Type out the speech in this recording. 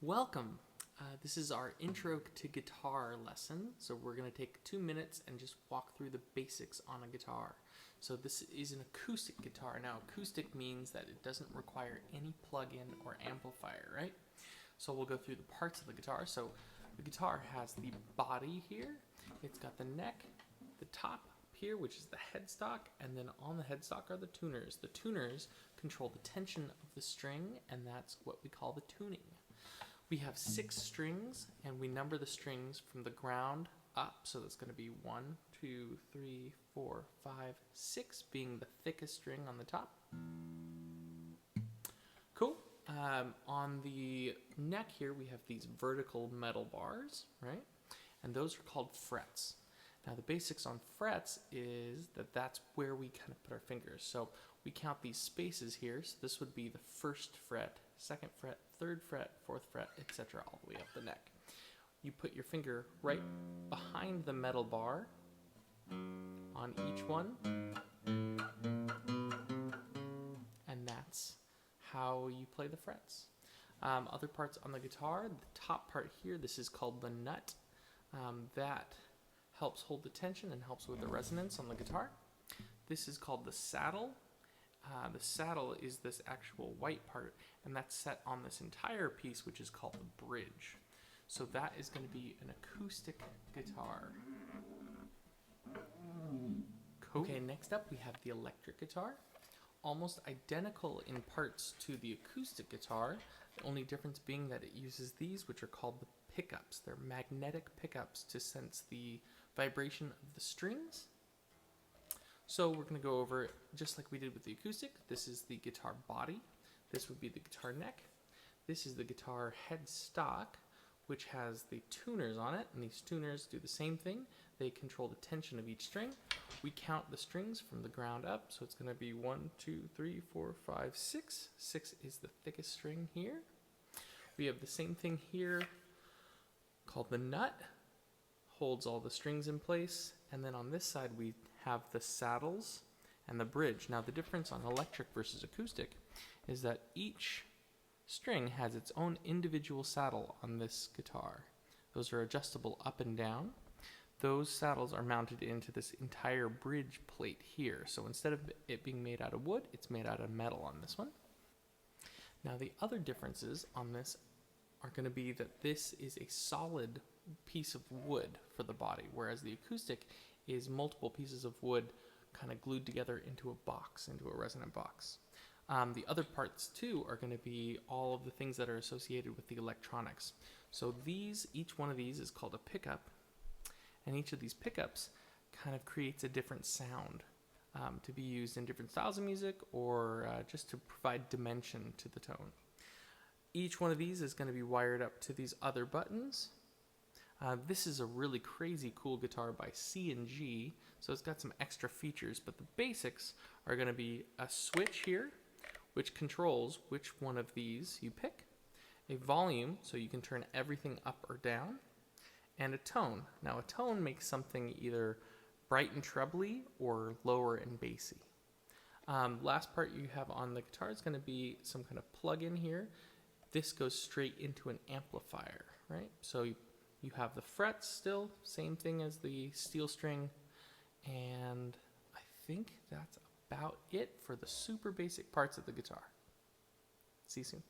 Welcome. This is our intro to guitar lesson. So we're going to take 2 minutes and just walk through the basics on a guitar. So this is an acoustic guitar. Now acoustic means that it doesn't require any plug-in or amplifier, right? So we'll go through the parts of the guitar. So the guitar has the body here. It's got the neck, the top here, which is the headstock, and then on the headstock are the tuners. The tuners control the tension of the string, and that's what we call the tuning. We have 6 strings, and we number the strings from the ground up. So that's going to be 1, 2, 3, 4, 5, 6 being the thickest string on the top. Cool. On the neck here, we have these vertical metal bars, right? And those are called frets. Now the basics on frets is that that's where we kind of put our fingers. So we count these spaces here. So this would be the 1st fret, 2nd fret, 3rd fret, 4th fret, etc. all the way up the neck. You put your finger right behind the metal bar on each one. And that's how you play the frets. Other parts on the guitar, the top part here, this is called the nut. That helps hold the tension and helps with the resonance on the guitar. This is called the saddle. The saddle is this actual white part, and that's set on this entire piece, which is called the bridge. So that is going to be an acoustic guitar. Cool. Okay, next up we have the electric guitar. Almost identical in parts to the acoustic guitar, the only difference being that it uses these, which are called the pickups. They're magnetic pickups to sense the vibration of the strings. So we're going to go over it just like we did with the acoustic. This is the guitar body. This would be the guitar neck. This is the guitar headstock, which has the tuners on it, and these tuners do the same thing. They control the tension of each string. We count the strings from the ground up, so it's going to be 1, 2, 3, 4, 5, 6. 6 is the thickest string here. We have the same thing here called the nut, holds all the strings in place, and then on this side we have the saddles and the bridge. Now the difference on electric versus acoustic is that each string has its own individual saddle on this guitar. Those are adjustable up and down. Those saddles are mounted into this entire bridge plate here. So instead of it being made out of wood, it's made out of metal on this one. Now the other differences on this are going to be that this is a solid piece of wood for the body, whereas the acoustic is multiple pieces of wood kind of glued together into a box, into a resonant box. The other parts too are going to be all of the things that are associated with the electronics. So each one of these is called a pickup, and each of these pickups kind of creates a different sound to be used in different styles of music or just to provide dimension to the tone. Each one of these is going to be wired up to these other buttons. This is a really crazy cool guitar by C&G, so it's got some extra features, but the basics are going to be a switch here, which controls which one of these you pick, a volume, so you can turn everything up or down, and a tone. Now a tone makes something either bright and trebly or lower and bassy. Last part you have on the guitar is going to be some kind of plug-in here. This goes straight into an amplifier, right? So you have the frets still, same thing as the steel string, and I think that's about it for the super basic parts of the guitar. See you soon.